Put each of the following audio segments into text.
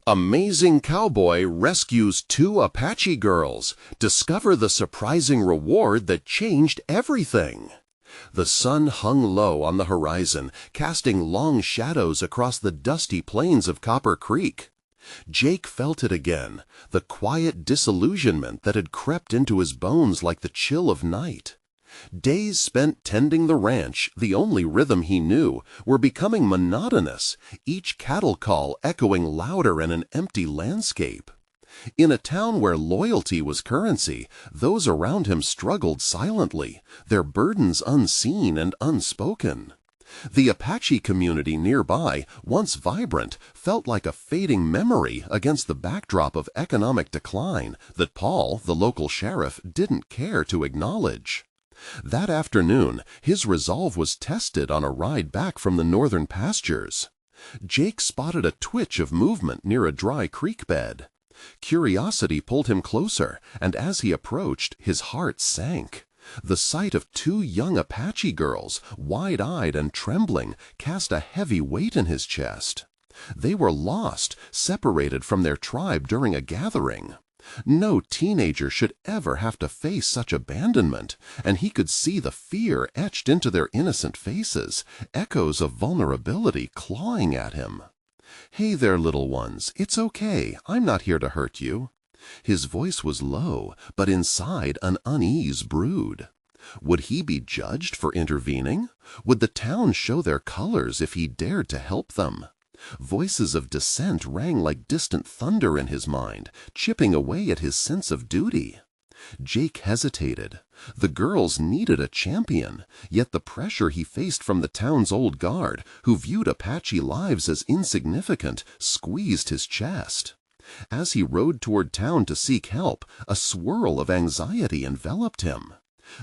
Amazing Cowboy rescues two Apache girls. Discover the surprising reward that changed everything. The sun hung low on the horizon, casting long shadows across the dusty plains of Copper Creek. Jake felt it again, the quiet disillusionment that had crept into his bones like the chill of night. Days spent tending the ranch, the only rhythm he knew, were becoming monotonous, each cattle call echoing louder in an empty landscape. In a town where loyalty was currency, those around him struggled silently, their burdens unseen and unspoken. The Apache community nearby, once vibrant, felt like a fading memory against the backdrop of economic decline that Paul, the local sheriff, didn't care to acknowledge. That afternoon, his resolve was tested on a ride back from the northern pastures. Jake spotted a twitch of movement near a dry creek bed. Curiosity pulled him closer, and as he approached, his heart sank. The sight of two young Apache girls, wide-eyed and trembling, cast a heavy weight in his chest. They were lost, separated from their tribe during a gathering. No teenager should ever have to face such abandonment, and he could see the fear etched into their innocent faces, echoes of vulnerability clawing at him. "Hey there, little ones, it's okay, I'm not here to hurt you." His voice was low, but inside an unease brewed. Would he be judged for intervening? Would the town show their colors if he dared to help them? Voices of dissent rang like distant thunder in his mind, chipping away at his sense of duty. Jake hesitated. The girls needed a champion, yet the pressure he faced from the town's old guard, who viewed Apache lives as insignificant, squeezed his chest. As he rode toward town to seek help, a swirl of anxiety enveloped him.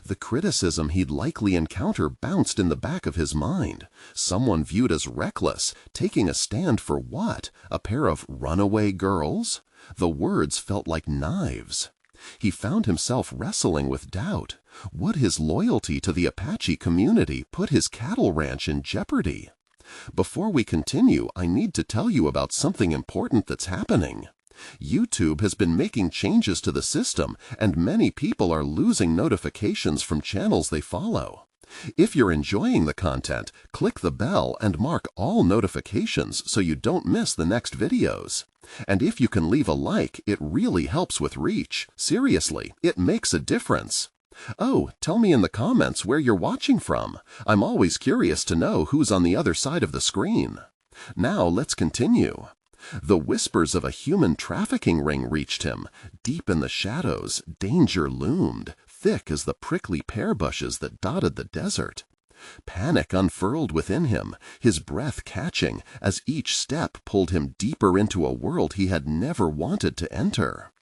The criticism he'd likely encounter bounced in the back of his mind. Someone viewed as reckless, taking a stand for what? A pair of runaway girls? The words felt like knives. He found himself wrestling with doubt. Would his loyalty to the Apache community put his cattle ranch in jeopardy? Before we continue, I need to tell you about something important that's happening. YouTube has been making changes to the system, and many people are losing notifications from channels they follow. If you're enjoying the content, click the bell and mark all notifications so you don't miss the next videos. And if you can leave a like, it really helps with reach. Seriously, it makes a difference. Oh, tell me in the comments where you're watching from. I'm always curious to know who's on the other side of the screen. Now let's continue. The whispers of a human trafficking ring reached him. Deep in the shadows, danger loomed, thick as the prickly pear bushes that dotted the desert. Panic unfurled within him, his breath catching as each step pulled him deeper into a world he had never wanted to enter.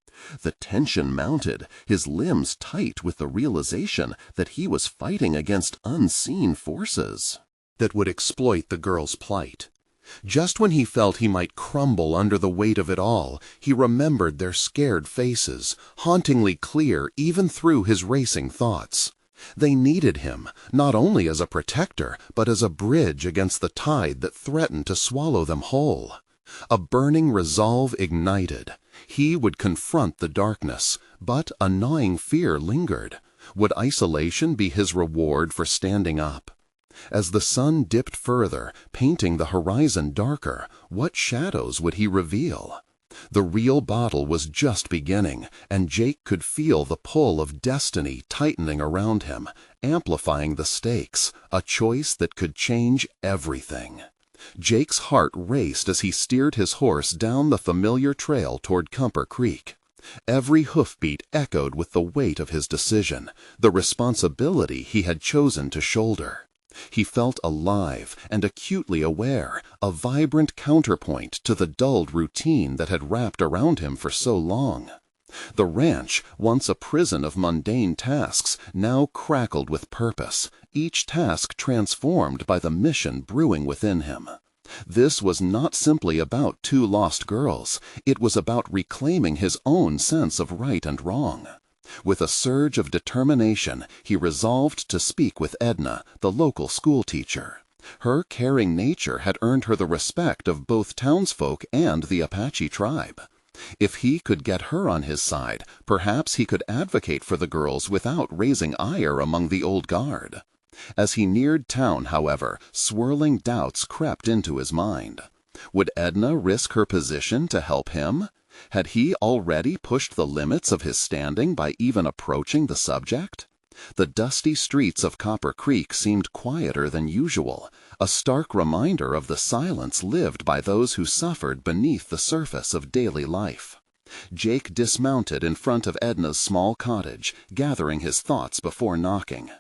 The tension mounted, his limbs tight with the realization that he was fighting against unseen forces that would exploit the girl's plight. Just when he felt he might crumble under the weight of it all, he remembered their scared faces, hauntingly clear even through his racing thoughts. They needed him, not only as a protector, but as a bridge against the tide that threatened to swallow them whole. A burning resolve ignited. He would confront the darkness, but a gnawing fear lingered. Would isolation be his reward for standing up? As the sun dipped further, painting the horizon darker, what shadows would he reveal? The real battle was just beginning, and Jake could feel the pull of destiny tightening around him, amplifying the stakes, a choice that could change everything. Jake's heart raced as he steered his horse down the familiar trail toward Copper Creek. Every hoofbeat echoed with the weight of his decision, the responsibility he had chosen to shoulder. He felt alive and acutely aware, a vibrant counterpoint to the dulled routine that had wrapped around him for so long. The ranch, once a prison of mundane tasks, now crackled with purpose, each task transformed by the mission brewing within him. This was not simply about two lost girls. It was about reclaiming his own sense of right and wrong. With a surge of determination, he resolved to speak with Edna, the local schoolteacher. Her caring nature had earned her the respect of both townsfolk and the Apache tribe. If he could get her on his side, perhaps he could advocate for the girls without raising ire among the old guard. As he neared town, however, swirling doubts crept into his mind. Would Edna risk her position to help him? Had he already pushed the limits of his standing by even approaching the subject? The dusty streets of Copper Creek seemed quieter than usual, a stark reminder of the silence lived by those who suffered beneath the surface of daily life. Jake dismounted in front of Edna's small cottage, gathering his thoughts before knocking.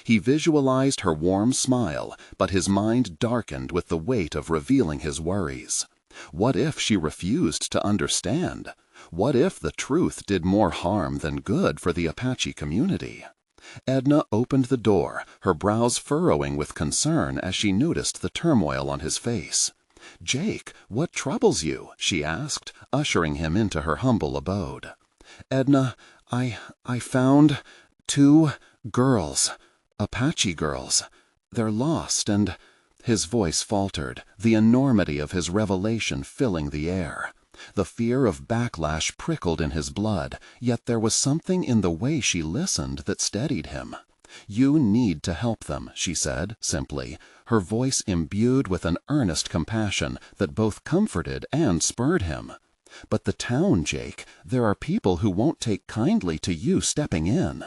He visualized her warm smile, but his mind darkened with the weight of revealing his worries. What if she refused to understand? What if the truth did more harm than good for the Apache community? Edna opened the door, her brows furrowing with concern as she noticed the turmoil on his face. "Jake, what troubles you?" she asked, ushering him into her humble abode. "Edna, I found 2 girls, Apache girls. They're lost and—" His voice faltered, the enormity of his revelation filling the air. The fear of backlash prickled in his blood, yet there was something in the way she listened that steadied him. "You need to help them," she said, simply, her voice imbued with an earnest compassion that both comforted and spurred him. "But the town, Jake, there are people who won't take kindly to you stepping in."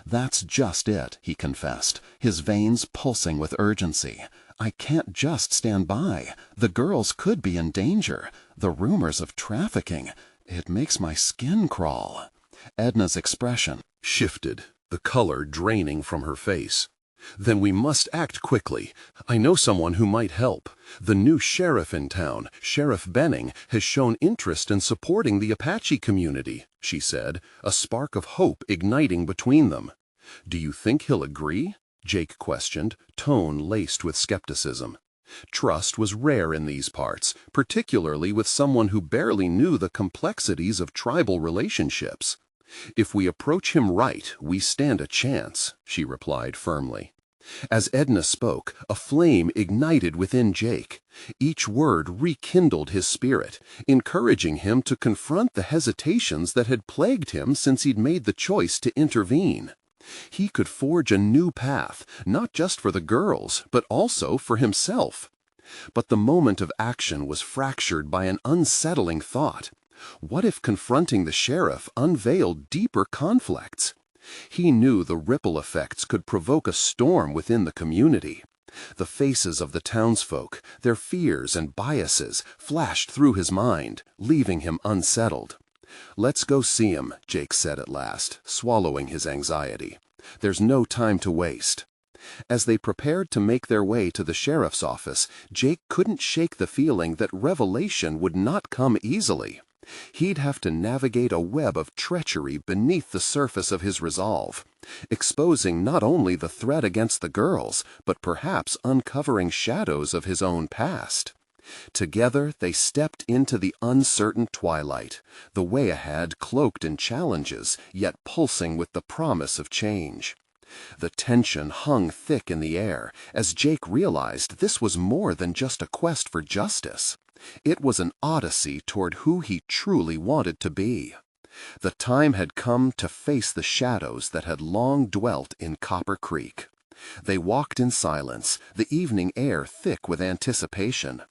"That's just it," he confessed, his veins pulsing with urgency. "I can't just stand by. The girls could be in danger. The rumors of trafficking, it makes my skin crawl." Edna's expression shifted, the color draining from her face. "Then we must act quickly. I know someone who might help. The new sheriff in town, Sheriff Benning, has shown interest in supporting the Apache community," she said, a spark of hope igniting between them. "Do you think he'll agree?" Jake questioned, tone laced with skepticism. Trust was rare in these parts, particularly with someone who barely knew the complexities of tribal relationships. "If we approach him right, we stand a chance," she replied firmly. As Edna spoke, a flame ignited within Jake. Each word rekindled his spirit, encouraging him to confront the hesitations that had plagued him since he'd made the choice to intervene. He could forge a new path, not just for the girls, but also for himself. But the moment of action was fractured by an unsettling thought. What if confronting the sheriff unveiled deeper conflicts? He knew the ripple effects could provoke a storm within the community. The faces of the townsfolk, their fears and biases, flashed through his mind, leaving him unsettled. "Let's go see him," Jake said at last, swallowing his anxiety. "There's no time to waste." As they prepared to make their way to the sheriff's office, Jake couldn't shake the feeling that revelation would not come easily. He'd have to navigate a web of treachery beneath the surface of his resolve, exposing not only the threat against the girls, but perhaps uncovering shadows of his own past. Together they stepped into the uncertain twilight, the way ahead cloaked in challenges, yet pulsing with the promise of change. The tension hung thick in the air as Jake realized this was more than just a quest for justice. It was an odyssey toward who he truly wanted to be. The time had come to face the shadows that had long dwelt in Copper Creek. They walked in silence, the evening air thick with anticipation.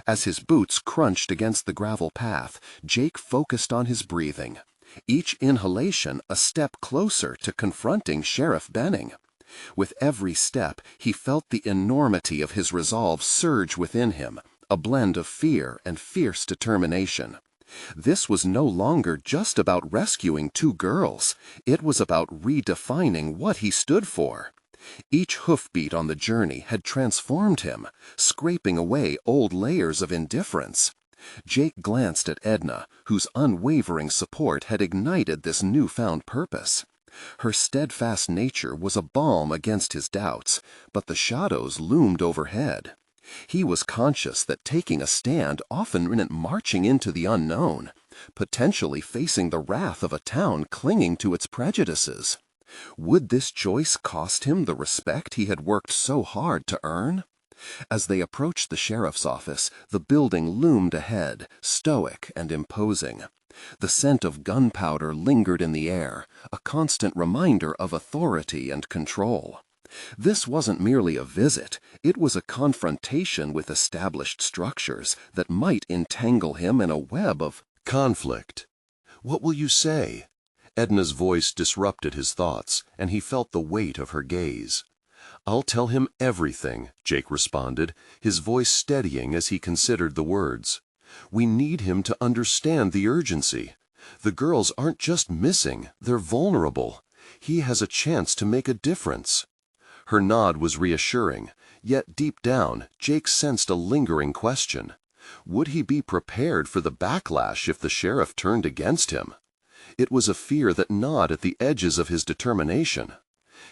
As his boots crunched against the gravel path, Jake focused on his breathing. Each inhalation a step closer to confronting Sheriff Benning. With every step, he felt the enormity of his resolve surge within him, a blend of fear and fierce determination. This was no longer just about rescuing 2 girls. It was about redefining what he stood for. Each hoofbeat on the journey had transformed him, scraping away old layers of indifference. Jake glanced at Edna, whose unwavering support had ignited this newfound purpose. Her steadfast nature was a balm against his doubts, but the shadows loomed overhead. He was conscious that taking a stand often meant marching into the unknown, potentially facing the wrath of a town clinging to its prejudices. Would this choice cost him the respect he had worked so hard to earn? As they approached the sheriff's office, the building loomed ahead, stoic and imposing. The scent of gunpowder lingered in the air, a constant reminder of authority and control. This wasn't merely a visit, it was a confrontation with established structures that might entangle him in a web of conflict. What will you say? Edna's voice disrupted his thoughts, and he felt the weight of her gaze. I'll tell him everything, Jake responded, his voice steadying as he considered the words. We need him to understand the urgency. The girls aren't just missing, they're vulnerable. He has a chance to make a difference. Her nod was reassuring, yet deep down, Jake sensed a lingering question. Would he be prepared for the backlash if the sheriff turned against him? It was a fear that gnawed at the edges of his determination.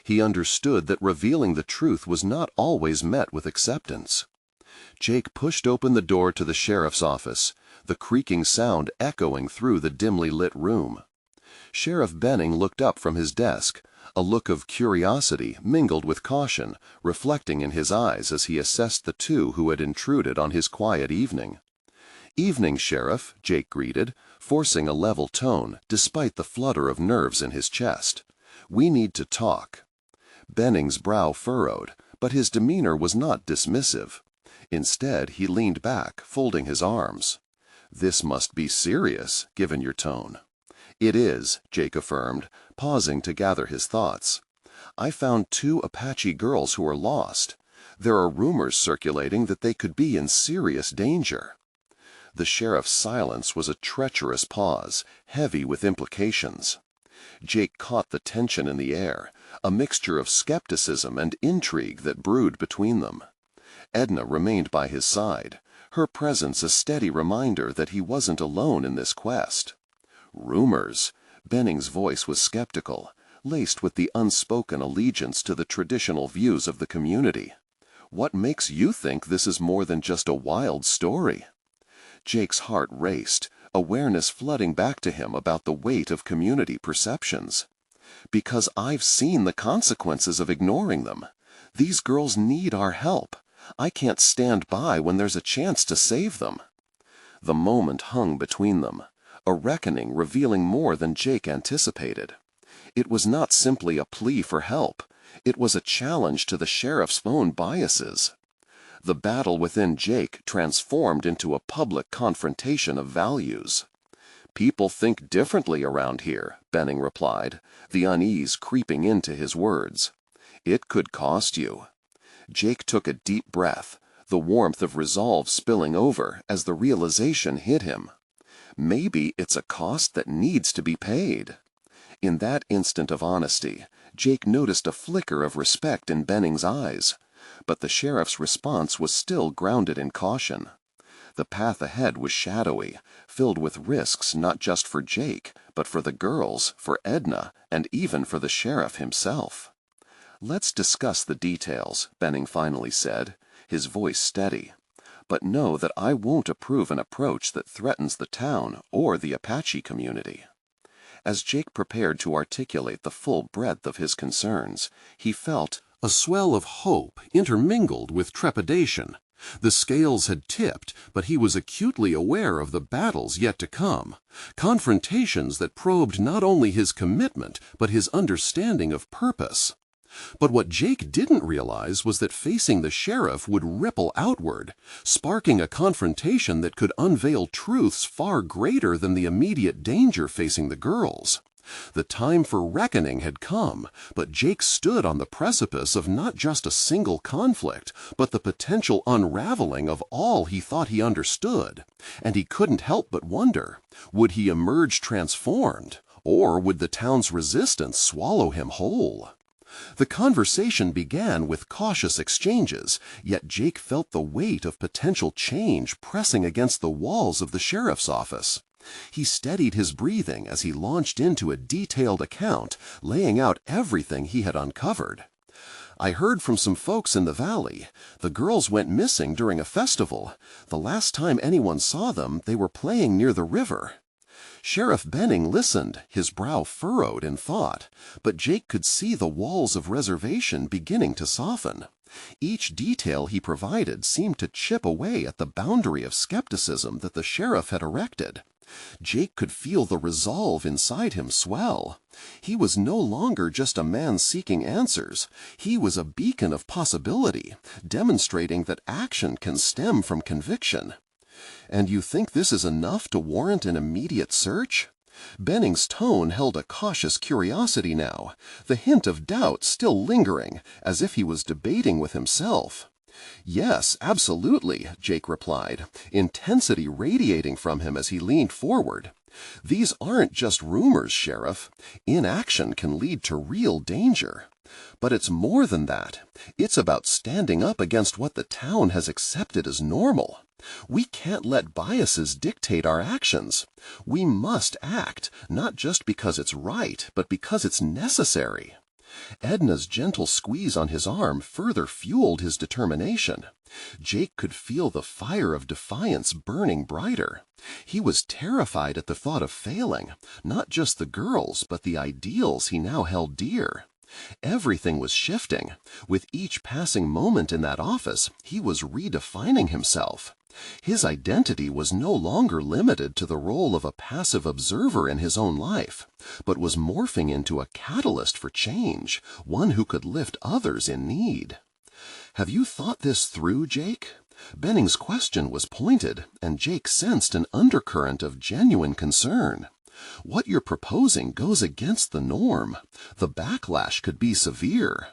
He understood that revealing the truth was not always met with acceptance. Jake pushed open the door to the sheriff's office, the creaking sound echoing through the dimly lit room. Sheriff Benning looked up from his desk, a look of curiosity mingled with caution reflecting in his eyes as he assessed the two who had intruded on his quiet evening. "Evening, Sheriff," Jake greeted, forcing a level tone despite the flutter of nerves in his chest. "We need to talk." Benning's brow furrowed, but his demeanor was not dismissive. Instead, he leaned back, folding his arms. "This must be serious, given your tone." "It is," Jake affirmed, pausing to gather his thoughts. "I found 2 Apache girls who are lost. There are rumors circulating that they could be in serious danger." The sheriff's silence was a treacherous pause, heavy with implications. Jake caught the tension in the air, a mixture of skepticism and intrigue that brewed between them. Edna remained by his side, her presence a steady reminder that he wasn't alone in this quest. "Rumors." Benning's voice was skeptical, laced with the unspoken allegiance to the traditional views of the community. "What makes you think this is more than just a wild story?" Jake's heart raced, awareness flooding back to him about the weight of community perceptions. "Because I've seen the consequences of ignoring them. These girls need our help. I can't stand by when there's a chance to save them." The moment hung between them, a reckoning revealing more than Jake anticipated. It was not simply a plea for help, it was a challenge to the sheriff's own biases. The battle within Jake transformed into a public confrontation of values. "People think differently around here," Benning replied, the unease creeping into his words. "It could cost you." Jake took a deep breath, the warmth of resolve spilling over as the realization hit him. Maybe it's a cost that needs to be paid. In that instant of honesty, Jake noticed a flicker of respect in Benning's eyes, but the sheriff's response was still grounded in caution. The path ahead was shadowy, filled with risks not just for Jake, but for the girls, for Edna, and even for the sheriff himself. "Let's discuss the details," Benning finally said, his voice steady. "But know that I won't approve an approach that threatens the town or the Apache community." As Jake prepared to articulate the full breadth of his concerns, he felt a swell of hope intermingled with trepidation. The scales had tipped, but he was acutely aware of the battles yet to come, confrontations that probed not only his commitment but his understanding of purpose. But what Jake didn't realize was that facing the sheriff would ripple outward, sparking a confrontation that could unveil truths far greater than the immediate danger facing the girls. The time for reckoning had come, but Jake stood on the precipice of not just a single conflict, but the potential unraveling of all he thought he understood. And he couldn't help but wonder, would he emerge transformed, or would the town's resistance swallow him whole? The conversation began with cautious exchanges, yet Jake felt the weight of potential change pressing against the walls of the sheriff's office. He steadied his breathing as he launched into a detailed account, laying out everything he had uncovered. "I heard from some folks in the valley. The girls went missing during a festival. The last time anyone saw them, they were playing near the river." Sheriff Benning listened, his brow furrowed in thought, but Jake could see the walls of reservation beginning to soften. Each detail he provided seemed to chip away at the boundary of skepticism that the sheriff had erected. Jake could feel the resolve inside him swell. He was no longer just a man seeking answers. He was a beacon of possibility, demonstrating that action can stem from conviction. "And you think this is enough to warrant an immediate search?" Benning's tone held a cautious curiosity now, the hint of doubt still lingering, as if he was debating with himself. "Yes, absolutely," Jake replied, intensity radiating from him as he leaned forward. "These aren't just rumors, Sheriff. Inaction can lead to real danger. But it's more than that. It's about standing up against what the town has accepted as normal. We can't let biases dictate our actions. We must act, not just because it's right, but because it's necessary." Edna's gentle squeeze on his arm further fueled his determination. Jake could feel the fire of defiance burning brighter. He was terrified at the thought of failing, not just the girls, but the ideals he now held dear. Everything was shifting. With each passing moment in that office, he was redefining himself. His identity was no longer limited to the role of a passive observer in his own life, but was morphing into a catalyst for change, one who could lift others in need. "Have you thought this through, Jake?" Benning's question was pointed, and Jake sensed an undercurrent of genuine concern. "What you're proposing goes against the norm. The backlash could be severe."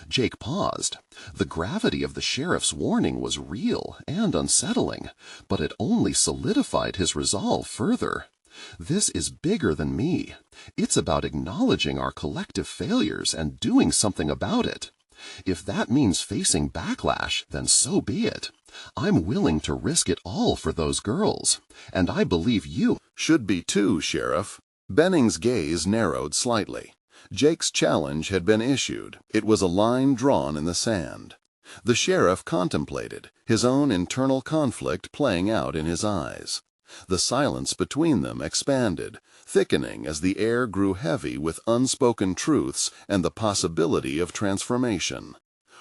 Jake paused. The gravity of the sheriff's warning was real and unsettling, but it only solidified his resolve further. "This is bigger than me. It's about acknowledging our collective failures and doing something about it. If that means facing backlash, then so be it. I'm willing to risk it all for those girls, and I believe you should be too, Sheriff." Benning's gaze narrowed slightly. Jake's challenge had been issued. It was a line drawn in the sand. The sheriff contemplated, his own internal conflict playing out in his eyes. The silence between them expanded, thickening as the air grew heavy with unspoken truths and the possibility of transformation.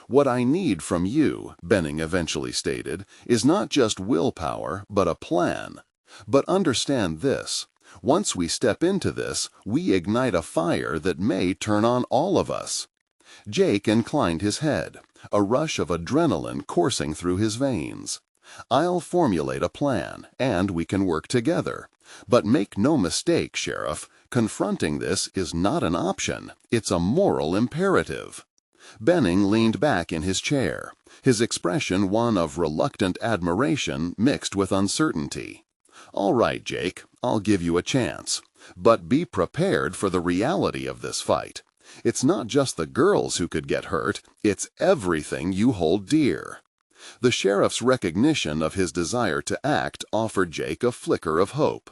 "What I need from you," Benning eventually stated, "is not just willpower, but a plan. But understand this. Once we step into this, we ignite a fire that may turn on all of us." Jake inclined his head, a rush of adrenaline coursing through his veins. "I'll formulate a plan, and we can work together. But make no mistake, Sheriff, confronting this is not an option. It's a moral imperative." Benning leaned back in his chair, his expression one of reluctant admiration mixed with uncertainty. "All right, Jake, I'll give you a chance. But be prepared for the reality of this fight. It's not just the girls who could get hurt, it's everything you hold dear." The sheriff's recognition of his desire to act offered Jake a flicker of hope.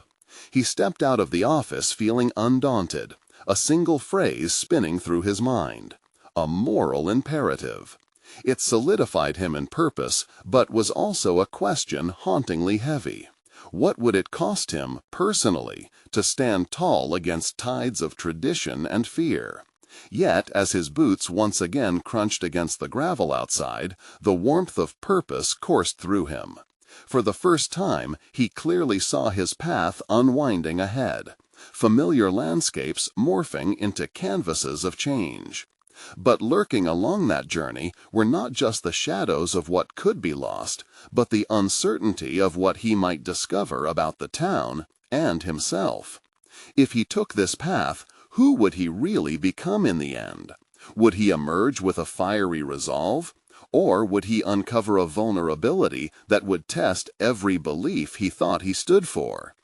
He stepped out of the office feeling undaunted, a single phrase spinning through his mind. A moral imperative. It solidified him in purpose, but was also a question hauntingly heavy. What would it cost him, personally, to stand tall against tides of tradition and fear? Yet, as his boots once again crunched against the gravel outside, the warmth of purpose coursed through him. For the first time, he clearly saw his path unwinding ahead, familiar landscapes morphing into canvases of change. But lurking along that journey were not just the shadows of what could be lost, but the uncertainty of what he might discover about the town and himself. If he took this path, who would he really become in the end? Would he emerge with a fiery resolve? Or would he uncover a vulnerability that would test every belief he thought he stood for?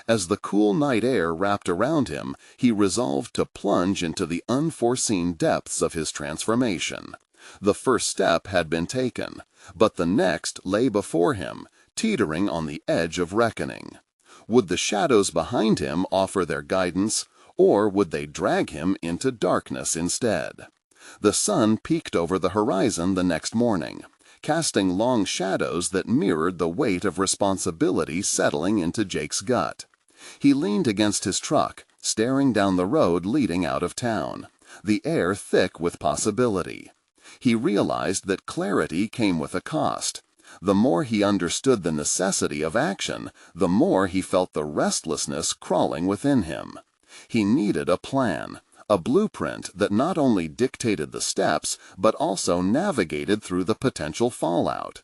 As the cool night air wrapped around him, he resolved to plunge into the unforeseen depths of his transformation. The first step had been taken, but the next lay before him, teetering on the edge of reckoning. Would the shadows behind him offer their guidance, or would they drag him into darkness instead? The sun peeked over the horizon the next morning, casting long shadows that mirrored the weight of responsibility settling into Jake's gut. He leaned against his truck, staring down the road leading out of town, the air thick with possibility. He realized that clarity came with a cost. The more he understood the necessity of action, the more he felt the restlessness crawling within him. He needed a plan, a blueprint that not only dictated the steps, but also navigated through the potential fallout.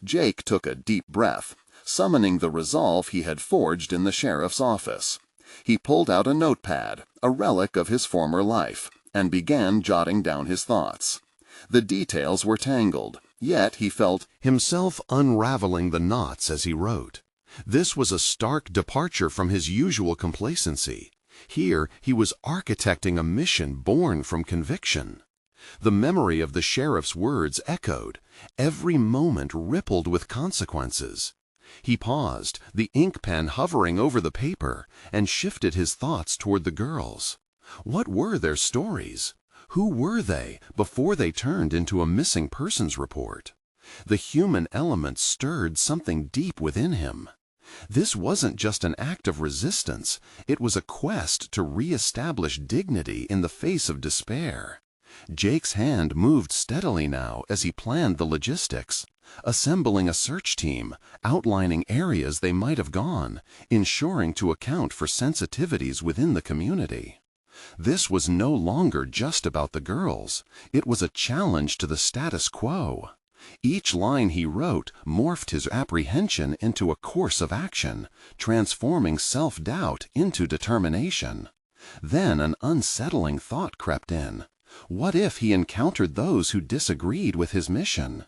Jake took a deep breath, summoning the resolve he had forged in the sheriff's office. He pulled out a notepad, a relic of his former life, and began jotting down his thoughts. The details were tangled, yet he felt himself unraveling the knots as he wrote. This was a stark departure from his usual complacency. Here he was architecting a mission born from conviction. The memory of the sheriff's words echoed. Every moment rippled with consequences. He paused, the ink pen hovering over the paper, and shifted his thoughts toward the girls. What were their stories? Who were they before they turned into a missing persons report? The human element stirred something deep within him. This wasn't just an act of resistance, it was a quest to re-establish dignity in the face of despair. Jake's hand moved steadily now as he planned the logistics, assembling a search team, outlining areas they might have gone, ensuring to account for sensitivities within the community. This was no longer just about the girls, it was a challenge to the status quo. Each line he wrote morphed his apprehension into a course of action, transforming self-doubt into determination. Then an unsettling thought crept in. What if he encountered those who disagreed with his mission?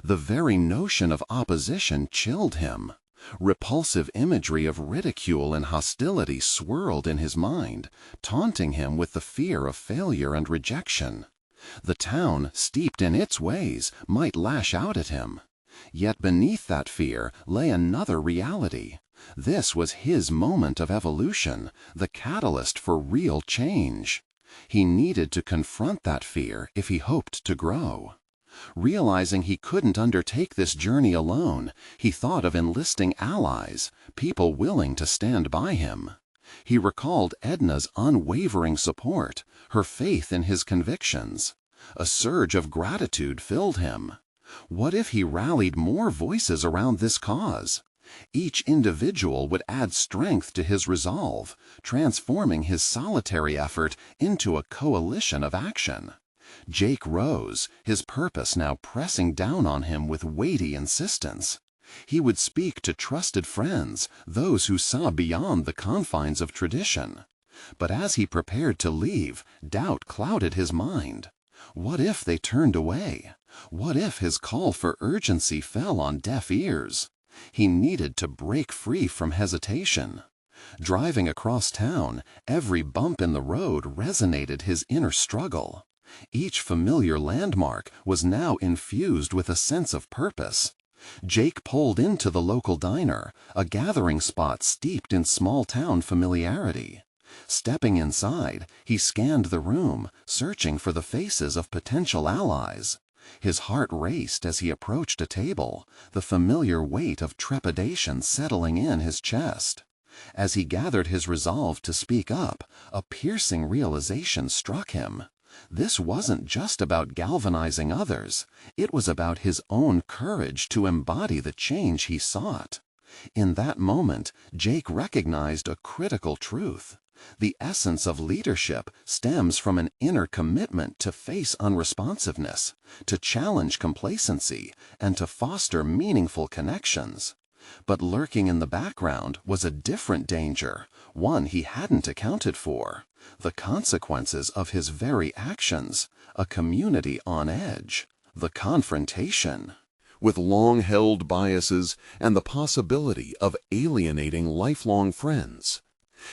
The very notion of opposition chilled him. Repulsive imagery of ridicule and hostility swirled in his mind, taunting him with the fear of failure and rejection. The town, steeped in its ways, might lash out at him. Yet beneath that fear lay another reality. This was his moment of evolution, the catalyst for real change. He needed to confront that fear if he hoped to grow. Realizing he couldn't undertake this journey alone, he thought of enlisting allies, people willing to stand by him. He recalled Edna's unwavering support, her faith in his convictions. A surge of gratitude filled him. What if he rallied more voices around this cause? Each individual would add strength to his resolve, transforming his solitary effort into a coalition of action. Jake rose, his purpose now pressing down on him with weighty insistence. He would speak to trusted friends, those who saw beyond the confines of tradition. But as he prepared to leave, doubt clouded his mind. What if they turned away? What if his call for urgency fell on deaf ears? He needed to break free from hesitation. Driving across town, every bump in the road resonated his inner struggle. Each familiar landmark was now infused with a sense of purpose. Jake pulled into the local diner, a gathering spot steeped in small-town familiarity. Stepping inside, he scanned the room, searching for the faces of potential allies. His heart raced as he approached a table, the familiar weight of trepidation settling in his chest. As he gathered his resolve to speak up, a piercing realization struck him. This wasn't just about galvanizing others, it was about his own courage to embody the change he sought. In that moment, Jake recognized a critical truth. The essence of leadership stems from an inner commitment to face unresponsiveness, to challenge complacency, and to foster meaningful connections. But lurking in the background was a different danger, one he hadn't accounted for. The consequences of his very actions, a community on edge, the confrontation. With long-held biases and the possibility of alienating lifelong friends.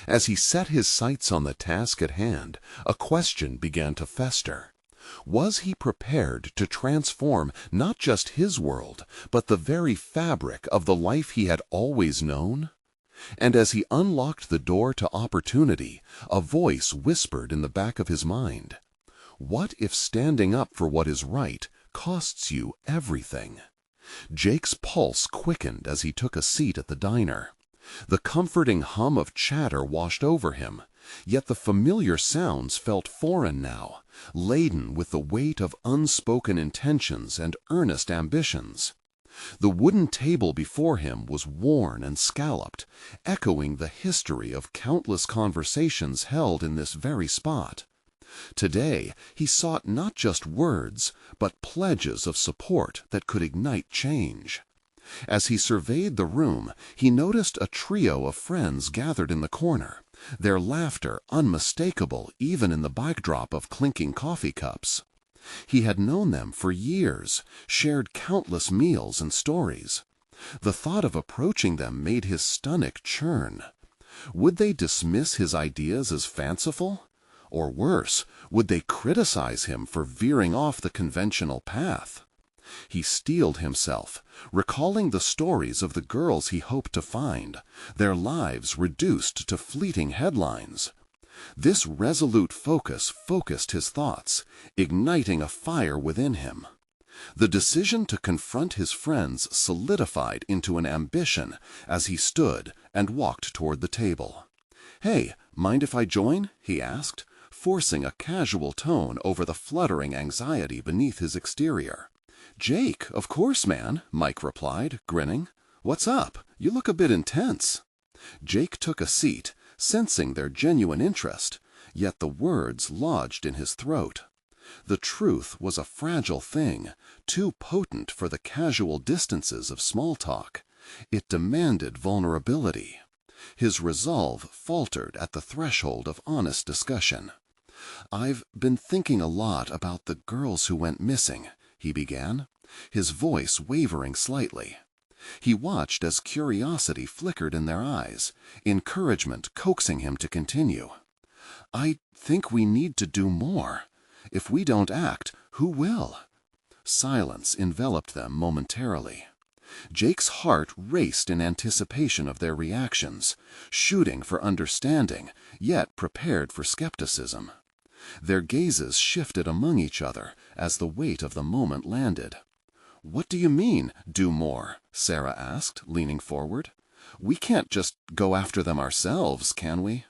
As he set his sights on the task at hand, a question began to fester. Was he prepared to transform not just his world, but the very fabric of the life he had always known? And as he unlocked the door to opportunity, a voice whispered in the back of his mind, "What if standing up for what is right costs you everything?" Jake's pulse quickened as he took a seat at the diner. The comforting hum of chatter washed over him, Yet the familiar sounds felt foreign now, laden with the weight of unspoken intentions and earnest ambitions. The wooden table before him was worn and scalloped, echoing the history of countless conversations held in this very spot. Today he sought not just words, but pledges of support that could ignite change. As he surveyed the room, he noticed a trio of friends gathered in the corner, their laughter unmistakable even in the backdrop of clinking coffee cups. He had known them for years, shared countless meals and stories. The thought of approaching them made his stomach churn. Would they dismiss his ideas as fanciful? Or worse, would they criticize him for veering off the conventional path? He steeled himself, recalling the stories of the girls he hoped to find, their lives reduced to fleeting headlines. This resolute focus focused his thoughts, igniting a fire within him. The decision to confront his friends solidified into an ambition as he stood and walked toward the table. "Hey, mind if I join?" he asked, forcing a casual tone over the fluttering anxiety beneath his exterior. "Jake, of course, man," Mike replied, grinning. "What's up? You look a bit intense." Jake took a seat, sensing their genuine interest, yet the words lodged in his throat. The truth was a fragile thing, too potent for the casual distances of small talk. It demanded vulnerability. His resolve faltered at the threshold of honest discussion. "I've been thinking a lot about the girls who went missing," he began, his voice wavering slightly. He watched as curiosity flickered in their eyes, encouragement coaxing him to continue. "I think we need to do more. If we don't act, who will?" Silence enveloped them momentarily. Jake's heart raced in anticipation of their reactions, shooting for understanding, yet prepared for skepticism. Their gazes shifted among each other as the weight of the moment landed. "What do you mean, do more?" Sarah asked, leaning forward. "We can't just go after them ourselves, can we?"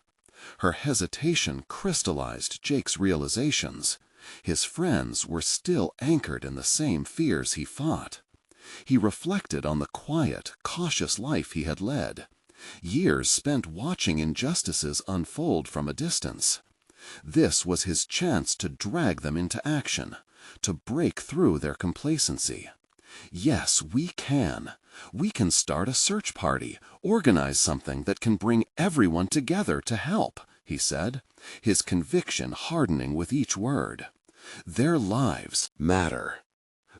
Her hesitation crystallized Jake's realizations. His friends were still anchored in the same fears he fought. He reflected on the quiet, cautious life he had led, years spent watching injustices unfold from a distance. This was his chance to drag them into action, to break through their complacency. "Yes, we can. We can start a search party, organize something that can bring everyone together to help," he said, his conviction hardening with each word. "Their lives matter."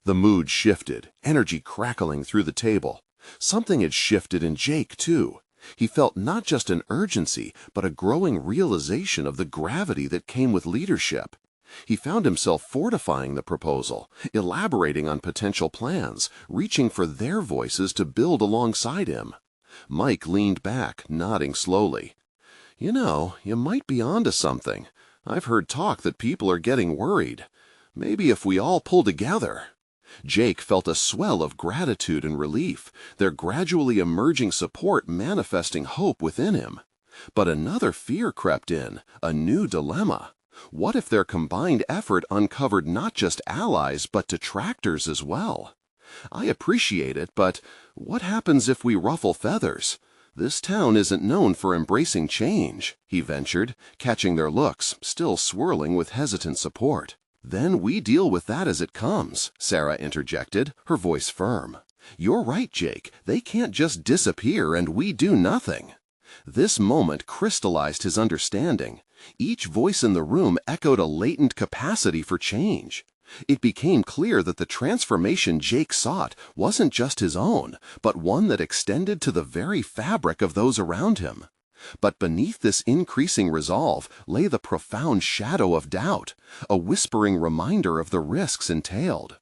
The mood shifted, energy crackling through the table. Something had shifted in Jake, too. He felt not just an urgency, but a growing realization of the gravity that came with leadership. He found himself fortifying the proposal, elaborating on potential plans, reaching for their voices to build alongside him. Mike leaned back, nodding slowly. "You know, you might be onto something. I've heard talk that people are getting worried. Maybe if we all pull together." Jake felt a swell of gratitude and relief, their gradually emerging support manifesting hope within him. But another fear crept in, a new dilemma. What if their combined effort uncovered not just allies but detractors as well? "I appreciate it, but what happens if we ruffle feathers? This town isn't known for embracing change," he ventured, catching their looks, still swirling with hesitant support. "Then we deal with that as it comes," Sarah interjected, her voice firm. "You're right, Jake. They can't just disappear and we do nothing." This moment crystallized his understanding. Each voice in the room echoed a latent capacity for change. It became clear that the transformation Jake sought wasn't just his own, but one that extended to the very fabric of those around him. But beneath this increasing resolve lay the profound shadow of doubt, a whispering reminder of the risks entailed.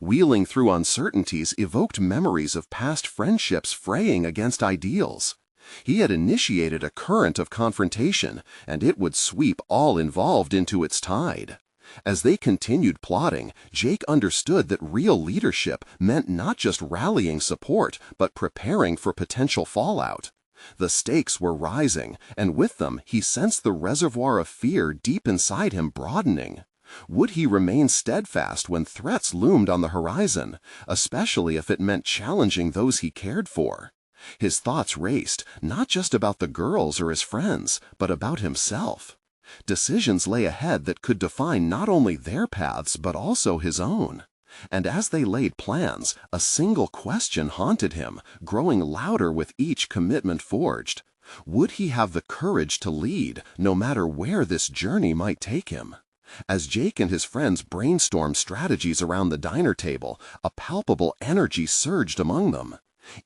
Wheeling through uncertainties evoked memories of past friendships fraying against ideals. He had initiated a current of confrontation, and it would sweep all involved into its tide. As they continued plotting, Jake understood that real leadership meant not just rallying support, but preparing for potential fallout. The stakes were rising, and with them he sensed the reservoir of fear deep inside him broadening. Would he remain steadfast when threats loomed on the horizon, especially if it meant challenging those he cared for? His thoughts raced, not just about the girls or his friends, but about himself. Decisions lay ahead that could define not only their paths but also his own. And as they laid plans, a single question haunted him, growing louder with each commitment forged. Would he have the courage to lead, no matter where this journey might take him? As Jake and his friends brainstormed strategies around the diner table, a palpable energy surged among them.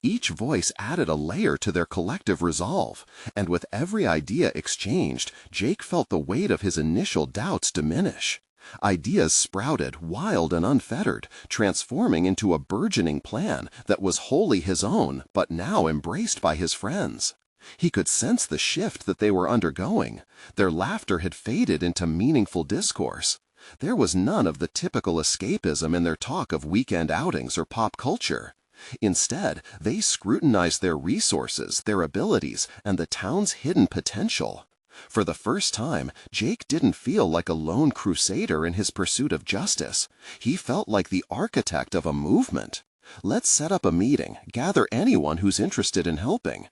Each voice added a layer to their collective resolve, and with every idea exchanged, Jake felt the weight of his initial doubts diminish. Ideas sprouted, wild and unfettered, transforming into a burgeoning plan that was wholly his own, but now embraced by his friends. He could sense the shift that they were undergoing. Their laughter had faded into meaningful discourse. There was none of the typical escapism in their talk of weekend outings or pop culture. Instead, they scrutinized their resources, their abilities, and the town's hidden potential. For the first time, Jake didn't feel like a lone crusader in his pursuit of justice. He felt like the architect of a movement. Let's set up a meeting, gather anyone who's interested in helping.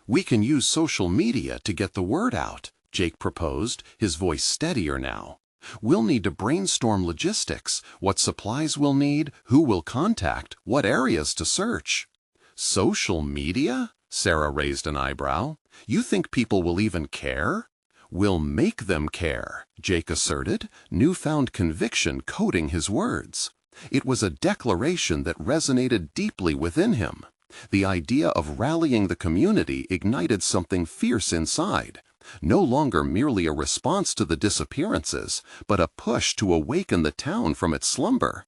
We can use social media to get the word out, Jake proposed, his voice steadier now. We'll need to brainstorm logistics, what supplies we'll need, who we'll contact, what areas to search. Social media? Sarah raised an eyebrow. You think people will even care? We'll make them care, Jake asserted, newfound conviction coating his words. It was a declaration that resonated deeply within him. The idea of rallying the community ignited something fierce inside. No longer merely a response to the disappearances, but a push to awaken the town from its slumber.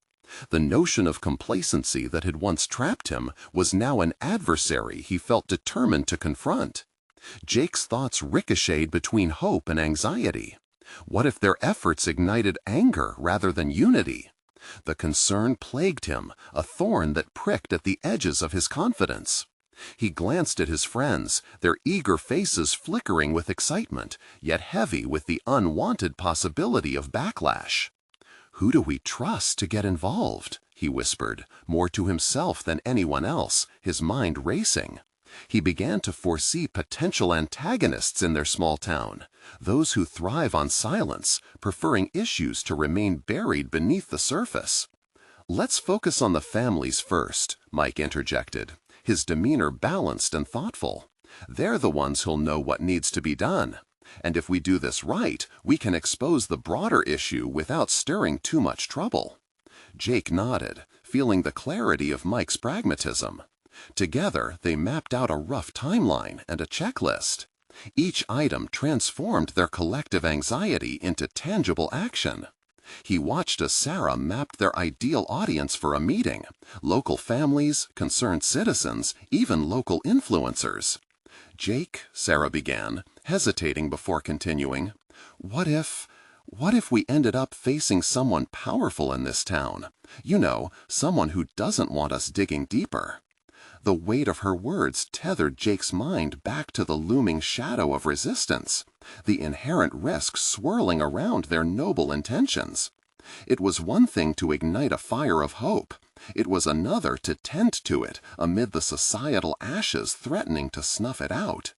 The notion of complacency that had once trapped him was now an adversary he felt determined to confront. Jake's thoughts ricocheted between hope and anxiety. What if their efforts ignited anger rather than unity? The concern plagued him, a thorn that pricked at the edges of his confidence. He glanced at his friends, their eager faces flickering with excitement, yet heavy with the unwanted possibility of backlash. "Who do we trust to get involved?" he whispered, more to himself than anyone else, his mind racing. He began to foresee potential antagonists in their small town, those who thrive on silence, preferring issues to remain buried beneath the surface. "Let's focus on the families first," Mike interjected, his demeanor balanced and thoughtful. "They're the ones who'll know what needs to be done. And if we do this right, we can expose the broader issue without stirring too much trouble." Jake nodded, feeling the clarity of Mike's pragmatism. Together, they mapped out a rough timeline and a checklist. Each item transformed their collective anxiety into tangible action. He watched as Sarah mapped their ideal audience for a meeting: local families, concerned citizens, even local influencers. "Jake," Sarah began, hesitating before continuing, What if we ended up facing someone powerful in this town? You know, someone who doesn't want us digging deeper." The weight of her words tethered Jake's mind back to the looming shadow of resistance, the inherent risk swirling around their noble intentions. It was one thing to ignite a fire of hope. It was another to tend to it amid the societal ashes threatening to snuff it out.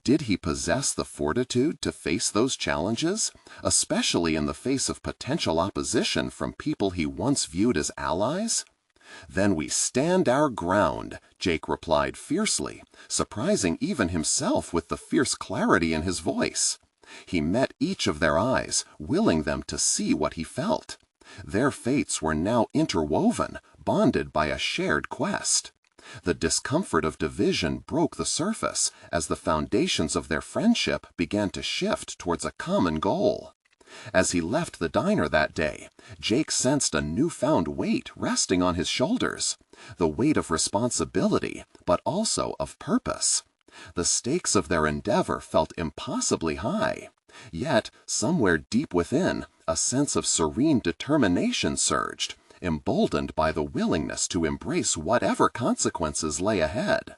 Did he possess the fortitude to face those challenges, especially in the face of potential opposition from people he once viewed as allies? "Then we stand our ground," Jake replied fiercely, surprising even himself with the fierce clarity in his voice. He met each of their eyes, willing them to see what he felt. Their fates were now interwoven, bonded by a shared quest. The discomfort of division broke the surface as the foundations of their friendship began to shift towards a common goal. As he left the diner that day, Jake sensed a newfound weight resting on his shoulders, the weight of responsibility, but also of purpose. The stakes of their endeavor felt impossibly high, yet somewhere deep within, a sense of serene determination surged, emboldened by the willingness to embrace whatever consequences lay ahead.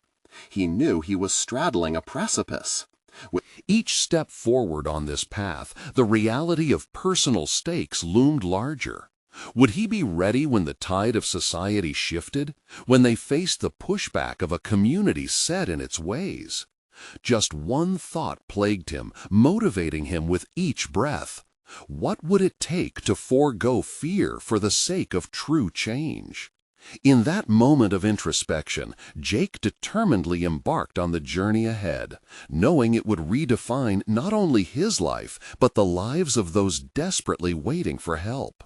He knew he was straddling a precipice. With Each step forward on this path, the reality of personal stakes loomed larger. Would he be ready when the tide of society shifted, when they faced the pushback of a community set in its ways? Just one thought plagued him, motivating him with each breath. What would it take to forego fear for the sake of true change? In that moment of introspection, Jake determinedly embarked on the journey ahead, knowing it would redefine not only his life, but the lives of those desperately waiting for help.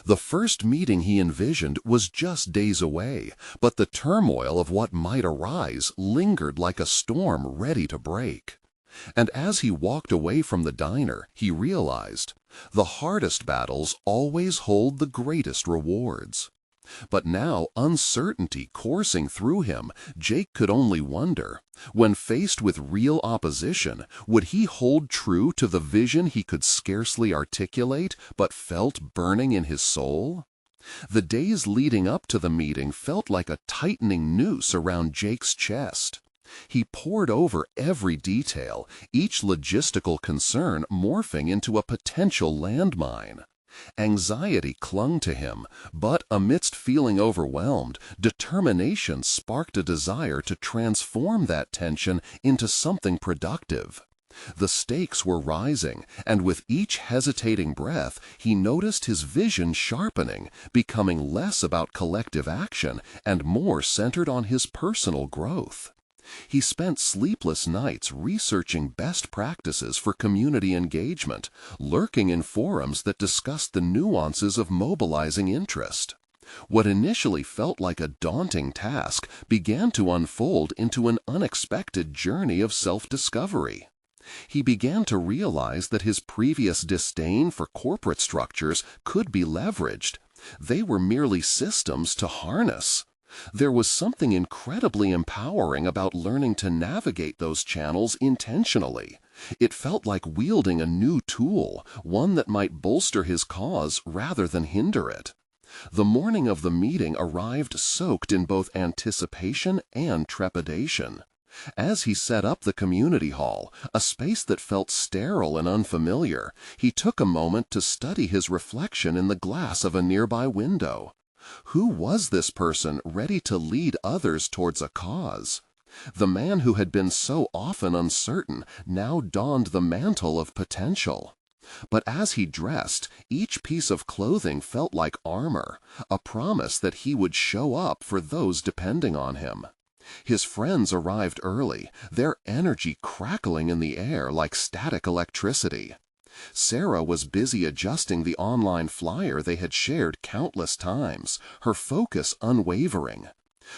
The first meeting he envisioned was just days away, but the turmoil of what might arise lingered like a storm ready to break. And as he walked away from the diner, he realized, the hardest battles always hold the greatest rewards. But now, uncertainty coursing through him, Jake could only wonder, when faced with real opposition, would he hold true to the vision he could scarcely articulate but felt burning in his soul? The days leading up to the meeting felt like a tightening noose around Jake's chest. He pored over every detail, each logistical concern morphing into a potential landmine. Anxiety clung to him, but amidst feeling overwhelmed, determination sparked a desire to transform that tension into something productive. The stakes were rising, and with each hesitating breath, he noticed his vision sharpening, becoming less about collective action and more centered on his personal growth. He spent sleepless nights researching best practices for community engagement, lurking in forums that discussed the nuances of mobilizing interest. What initially felt like a daunting task began to unfold into an unexpected journey of self-discovery. He began to realize that his previous disdain for corporate structures could be leveraged. They were merely systems to harness. There was something incredibly empowering about learning to navigate those channels intentionally. It felt like wielding a new tool, one that might bolster his cause rather than hinder it. The morning of the meeting arrived soaked in both anticipation and trepidation. As he set up the community hall, a space that felt sterile and unfamiliar, he took a moment to study his reflection in the glass of a nearby window. Who was this person ready to lead others towards a cause? The man who had been so often uncertain now donned the mantle of potential. But as he dressed, each piece of clothing felt like armor, a promise that he would show up for those depending on him. His friends arrived early, their energy crackling in the air like static electricity. Sarah was busy adjusting the online flyer they had shared countless times, her focus unwavering.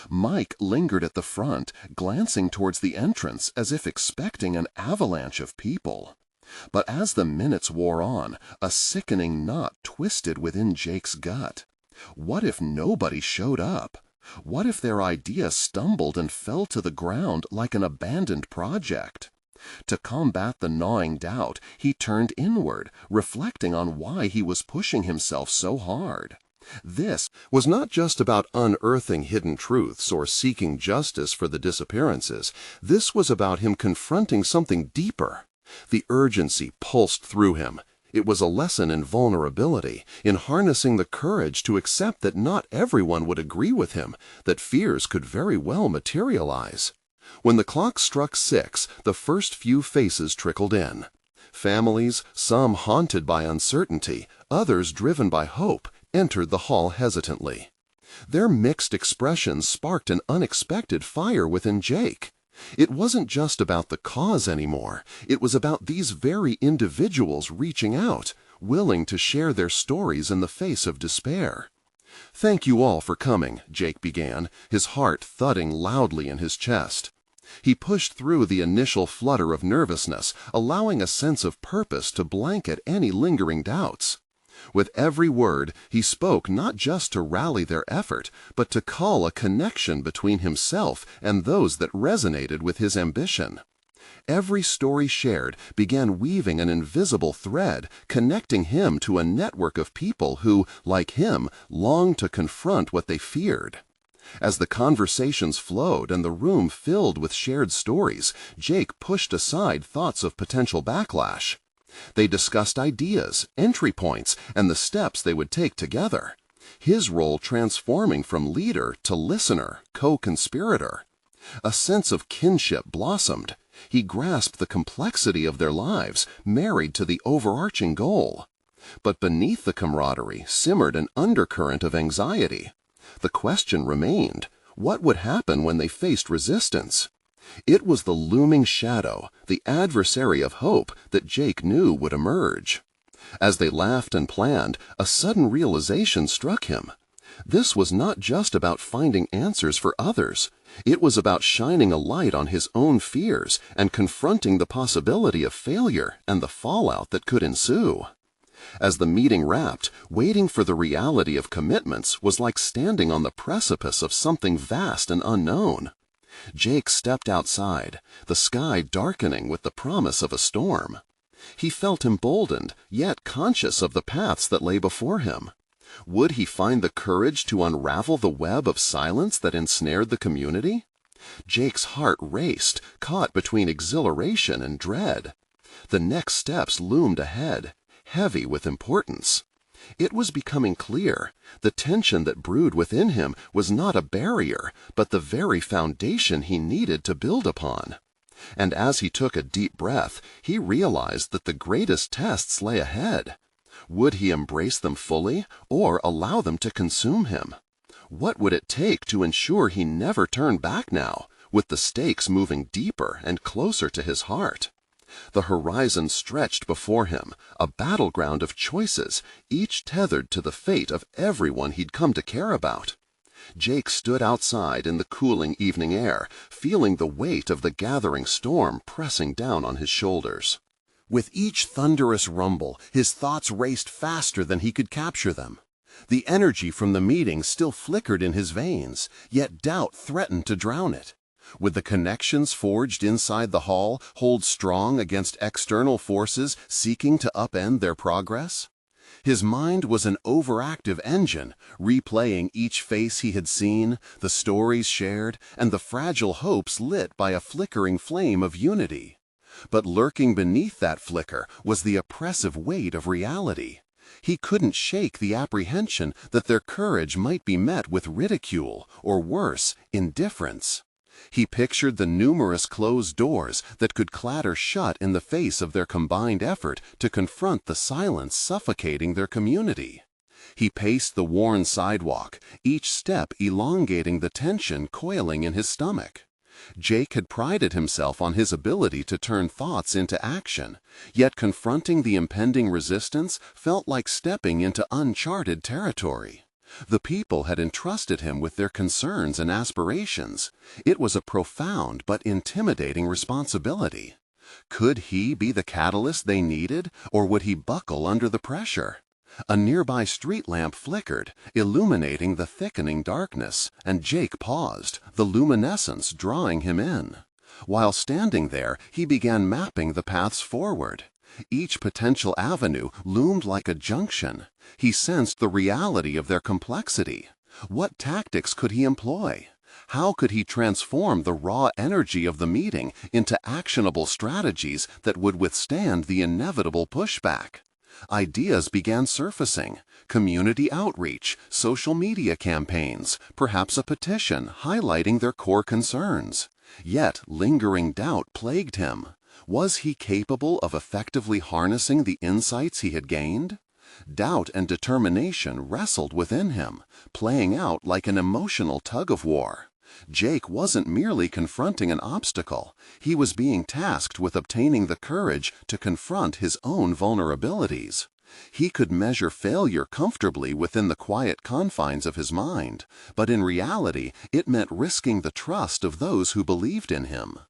Mike lingered at the front, glancing towards the entrance as if expecting an avalanche of people. But as the minutes wore on, a sickening knot twisted within Jake's gut. What if nobody showed up? What if their idea stumbled and fell to the ground like an abandoned project? To combat the gnawing doubt, he turned inward, reflecting on why he was pushing himself so hard. This was not just about unearthing hidden truths or seeking justice for the disappearances. This was about him confronting something deeper. The urgency pulsed through him. It was a lesson in vulnerability, in harnessing the courage to accept that not everyone would agree with him, that fears could very well materialize. When the clock struck 6, the first few faces trickled in. Families, some haunted by uncertainty, others driven by hope, entered the hall hesitantly. Their mixed expressions sparked an unexpected fire within Jake. It wasn't just about the cause anymore. It was about these very individuals reaching out, willing to share their stories in the face of despair. "Thank you all for coming," Jake began, his heart thudding loudly in his chest. He pushed through the initial flutter of nervousness, allowing a sense of purpose to blanket any lingering doubts. With every word, he spoke not just to rally their effort, but to call a connection between himself and those that resonated with his ambition. Every story shared began weaving an invisible thread, connecting him to a network of people who, like him, longed to confront what they feared. As the conversations flowed and the room filled with shared stories, Jake pushed aside thoughts of potential backlash. They discussed ideas, entry points, and the steps they would take together, his role transforming from leader to listener, co-conspirator. A sense of kinship blossomed. He grasped the complexity of their lives, married to the overarching goal. But beneath the camaraderie simmered an undercurrent of anxiety. The question remained, what would happen when they faced resistance? It was the looming shadow, the adversary of hope that Jake knew would emerge. As they laughed and planned, a sudden realization struck him. This was not just about finding answers for others. It was about shining a light on his own fears and confronting the possibility of failure and the fallout that could ensue. As the meeting wrapped, waiting for the reality of commitments was like standing on the precipice of something vast and unknown. Jake stepped outside, the sky darkening with the promise of a storm. He felt emboldened, yet conscious of the paths that lay before him. Would he find the courage to unravel the web of silence that ensnared the community? Jake's heart raced, caught between exhilaration and dread. The next steps loomed ahead, heavy with importance. It was becoming clear. The tension that brewed within him was not a barrier, but the very foundation he needed to build upon. And as he took a deep breath, he realized that the greatest tests lay ahead. Would he embrace them fully, or allow them to consume him? What would it take to ensure he never turned back now, with the stakes moving deeper and closer to his heart? The horizon stretched before him, a battleground of choices, each tethered to the fate of everyone he'd come to care about. Jake stood outside in the cooling evening air, feeling the weight of the gathering storm pressing down on his shoulders. With each thunderous rumble, his thoughts raced faster than he could capture them. The energy from the meeting still flickered in his veins, yet doubt threatened to drown it. Would the connections forged inside the hall hold strong against external forces seeking to upend their progress? His mind was an overactive engine, replaying each face he had seen, the stories shared, and the fragile hopes lit by a flickering flame of unity. But lurking beneath that flicker was the oppressive weight of reality. He couldn't shake the apprehension that their courage might be met with ridicule, or worse, indifference. He pictured the numerous closed doors that could clatter shut in the face of their combined effort to confront the silence suffocating their community. He paced the worn sidewalk, each step elongating the tension coiling in his stomach. Jake had prided himself on his ability to turn thoughts into action, yet confronting the impending resistance felt like stepping into uncharted territory. The people had entrusted him with their concerns and aspirations. It was a profound but intimidating responsibility. Could he be the catalyst they needed, or would he buckle under the pressure? A nearby street lamp flickered, illuminating the thickening darkness, and Jake paused, the luminescence drawing him in. While standing there, he began mapping the paths forward. Each potential avenue loomed like a junction. He sensed the reality of their complexity. What tactics could he employ? How could he transform the raw energy of the meeting into actionable strategies that would withstand the inevitable pushback? Ideas began surfacing: community outreach, social media campaigns, perhaps a petition highlighting their core concerns. Yet lingering doubt plagued him. Was he capable of effectively harnessing the insights he had gained? Doubt and determination wrestled within him, playing out like an emotional tug-of-war. Jake wasn't merely confronting an obstacle. He was being tasked with obtaining the courage to confront his own vulnerabilities. He could measure failure comfortably within the quiet confines of his mind, but in reality, it meant risking the trust of those who believed in him.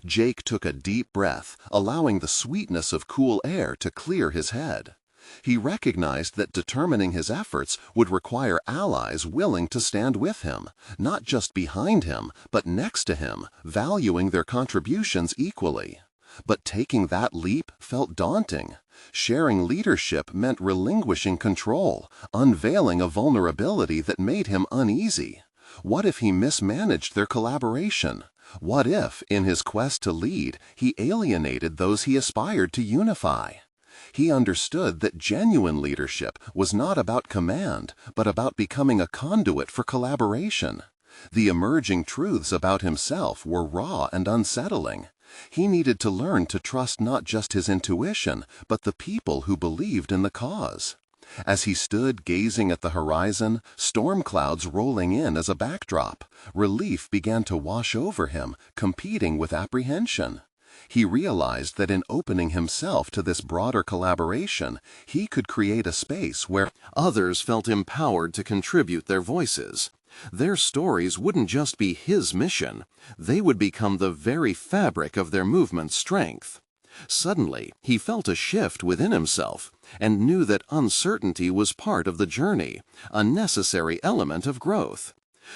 Jake took a deep breath, allowing the sweetness of cool air to clear his head. He recognized that determining his efforts would require allies willing to stand with him, not just behind him, but next to him, valuing their contributions equally. But taking that leap felt daunting. Sharing leadership meant relinquishing control, unveiling a vulnerability that made him uneasy. What if he mismanaged their collaboration? What if, in his quest to lead, he alienated those he aspired to unify? He understood that genuine leadership was not about command, but about becoming a conduit for collaboration. The emerging truths about himself were raw and unsettling. He needed to learn to trust not just his intuition, but the people who believed in the cause. As he stood gazing at the horizon, storm clouds rolling in as a backdrop, relief began to wash over him, competing with apprehension. He realized that in opening himself to this broader collaboration, he could create a space where others felt empowered to contribute their voices. Their stories wouldn't just be his mission, they would become the very fabric of their movement's strength. Suddenly, he felt a shift within himself and knew that uncertainty was part of the journey, a necessary element of growth.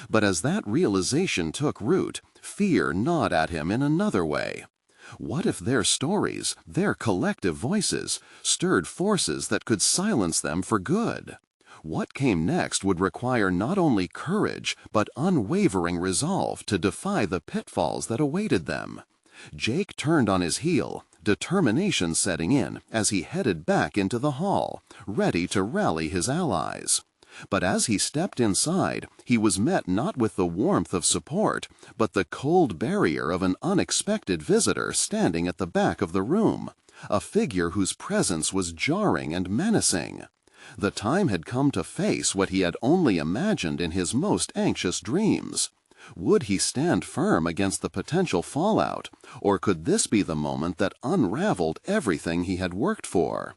But as that realization took root, fear gnawed at him in another way. What if their stories, their collective voices, stirred forces that could silence them for good? What came next would require not only courage, but unwavering resolve to defy the pitfalls that awaited them. Jake turned on his heel, determination setting in as he headed back into the hall, ready to rally his allies. But as he stepped inside, he was met not with the warmth of support, but the cold barrier of an unexpected visitor standing at the back of the room, a figure whose presence was jarring and menacing. The time had come to face what he had only imagined in his most anxious dreams. Would he stand firm against the potential fallout, or could this be the moment that unraveled everything he had worked for?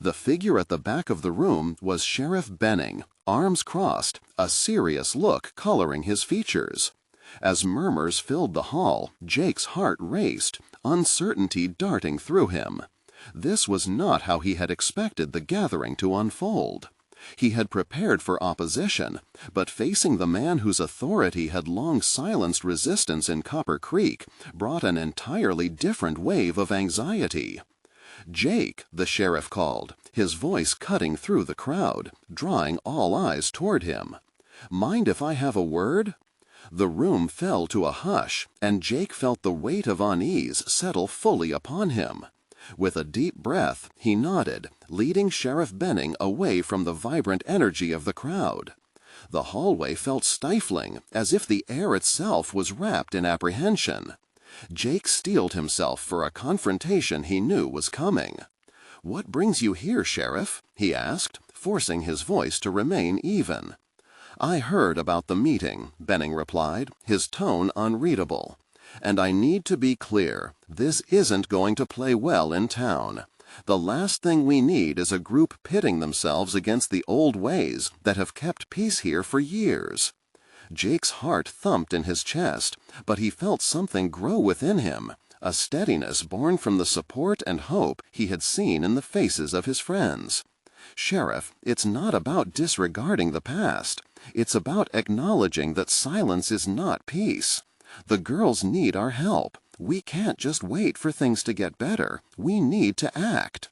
The figure at the back of the room was Sheriff Benning, arms crossed, a serious look coloring his features. As murmurs filled the hall, Jake's heart raced, uncertainty darting through him. This was not how he had expected the gathering to unfold. He had prepared for opposition, but facing the man whose authority had long silenced resistance in Copper Creek brought an entirely different wave of anxiety. "Jake," the sheriff called, his voice cutting through the crowd, drawing all eyes toward him. "Mind if I have a word?" The room fell to a hush, and Jake felt the weight of unease settle fully upon him. With a deep breath, he nodded, leading Sheriff Benning away from the vibrant energy of the crowd. The hallway felt stifling, as if the air itself was wrapped in apprehension. Jake steeled himself for a confrontation he knew was coming. "What brings you here, Sheriff?" he asked, forcing his voice to remain even. "I heard about the meeting," Benning replied, his tone unreadable. "And I need to be clear, this isn't going to play well in town. The last thing we need is a group pitting themselves against the old ways that have kept peace here for years." Jake's heart thumped in his chest, but he felt something grow within him, a steadiness born from the support and hope he had seen in the faces of his friends. "Sheriff, it's not about disregarding the past. It's about acknowledging that silence is not peace. The girls need our help. We can't just wait for things to get better. We need to act."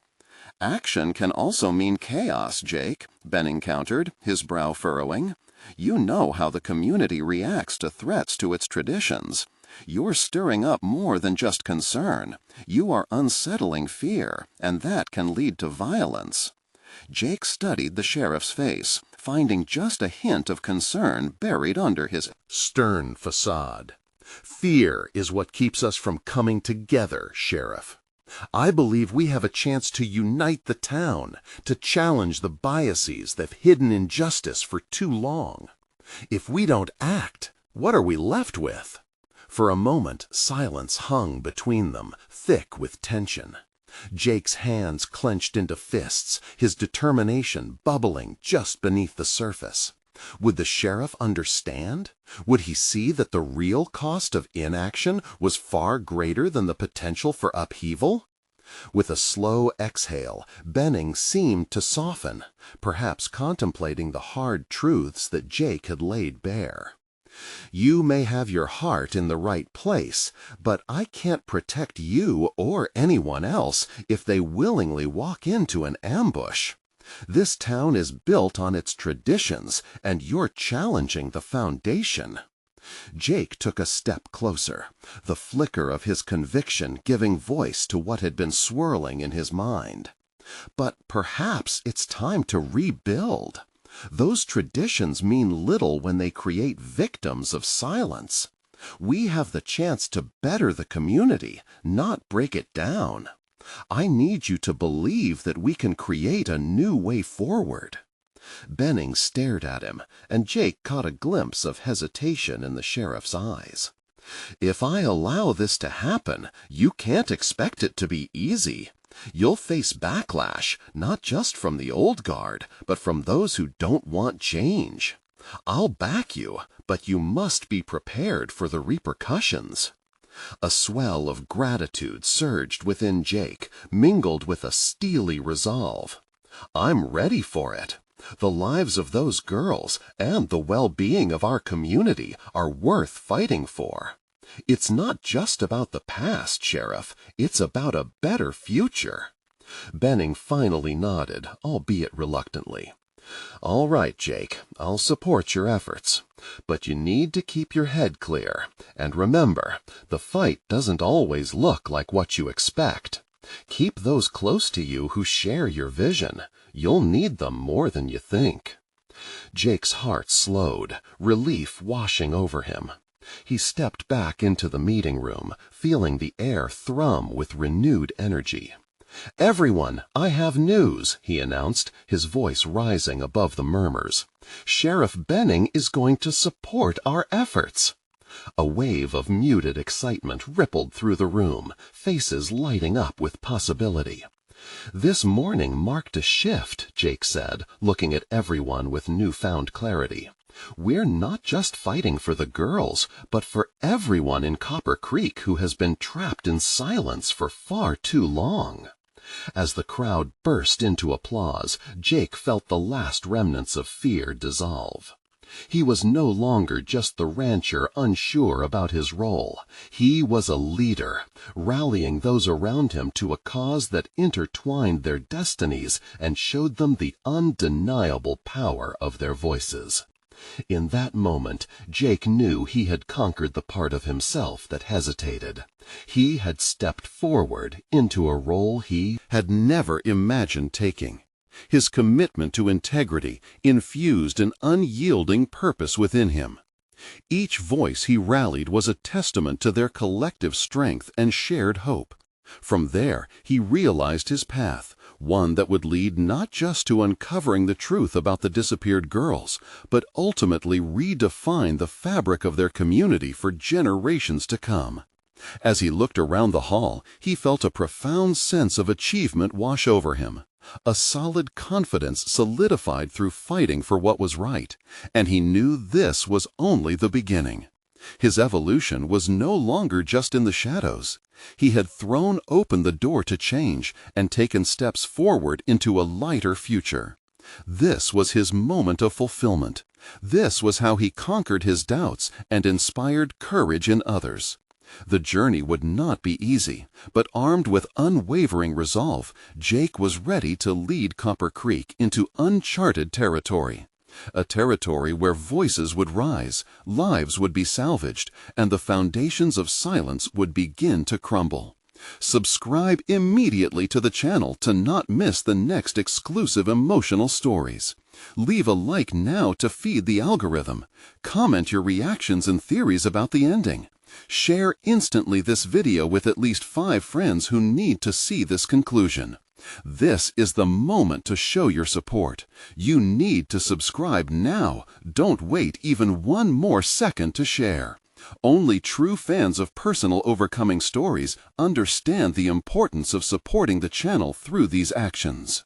"Action can also mean chaos, Jake," Benning countered, his brow furrowing. "You know how the community reacts to threats to its traditions. You're stirring up more than just concern. You are unsettling fear, and that can lead to violence." Jake studied the sheriff's face, finding just a hint of concern buried under his stern facade. "Fear is what keeps us from coming together, Sheriff. I believe we have a chance to unite the town, to challenge the biases that have hidden injustice for too long. If we don't act, what are we left with?" For a moment, silence hung between them, thick with tension. Jake's hands clenched into fists, his determination bubbling just beneath the surface. Would the sheriff understand? Would he see that the real cost of inaction was far greater than the potential for upheaval? With a slow exhale, Benning seemed to soften, perhaps contemplating the hard truths that Jake had laid bare. "You may have your heart in the right place, but I can't protect you or anyone else if they willingly walk into an ambush. This town is built on its traditions, and you're challenging the foundation." Jake took a step closer, the flicker of his conviction giving voice to what had been swirling in his mind. "But perhaps it's time to rebuild. Those traditions mean little when they create victims of silence. We have the chance to better the community, not break it down. I need you to believe that we can create a new way forward." Benning stared at him, and Jake caught a glimpse of hesitation in the sheriff's eyes. "If I allow this to happen, you can't expect it to be easy. You'll face backlash, not just from the old guard, but from those who don't want change. I'll back you, but you must be prepared for the repercussions." A swell of gratitude surged within Jake, mingled with a steely resolve. "I'm ready for it. The lives of those girls and the well-being of our community are worth fighting for. It's not just about the past, Sheriff. It's about a better future." Benning finally nodded, albeit reluctantly. "All right, Jake, I'll support your efforts. But you need to keep your head clear. And remember, the fight doesn't always look like what you expect. Keep those close to you who share your vision. You'll need them more than you think." Jake's heart slowed, relief washing over him. He stepped back into the meeting room, feeling the air thrum with renewed energy. "Everyone, I have news," he announced, his voice rising above the murmurs. "Sheriff Benning is going to support our efforts." A wave of muted excitement rippled through the room, faces lighting up with possibility. "This morning marked a shift," Jake said, looking at everyone with newfound clarity. "We're not just fighting for the girls, but for everyone in Copper Creek who has been trapped in silence for far too long." As the crowd burst into applause, Jake felt the last remnants of fear dissolve. He was no longer just the rancher unsure about his role. He was a leader, rallying those around him to a cause that intertwined their destinies and showed them the undeniable power of their voices. In that moment, Jake knew he had conquered the part of himself that hesitated. He had stepped forward into a role he had never imagined taking. His commitment to integrity infused an unyielding purpose within him. Each voice he rallied was a testament to their collective strength and shared hope. From there, he realized his path, one that would lead not just to uncovering the truth about the disappeared girls, but ultimately redefine the fabric of their community for generations to come. As he looked around the hall, he felt a profound sense of achievement wash over him. A solid confidence solidified through fighting for what was right, and he knew this was only the beginning. His evolution was no longer just in the shadows. He had thrown open the door to change and taken steps forward into a lighter future. This was his moment of fulfillment. This was how he conquered his doubts and inspired courage in others. The journey would not be easy, but armed with unwavering resolve, Jake was ready to lead Copper Creek into uncharted territory. A territory where voices would rise, lives would be salvaged, and the foundations of silence would begin to crumble. Subscribe immediately to the channel to not miss the next exclusive emotional stories. Leave a like now to feed the algorithm. Comment your reactions and theories about the ending. Share instantly this video with at least 5 friends who need to see this conclusion. This is the moment to show your support. You need to subscribe now. Don't wait even one more second to share. Only true fans of personal overcoming stories understand the importance of supporting the channel through these actions.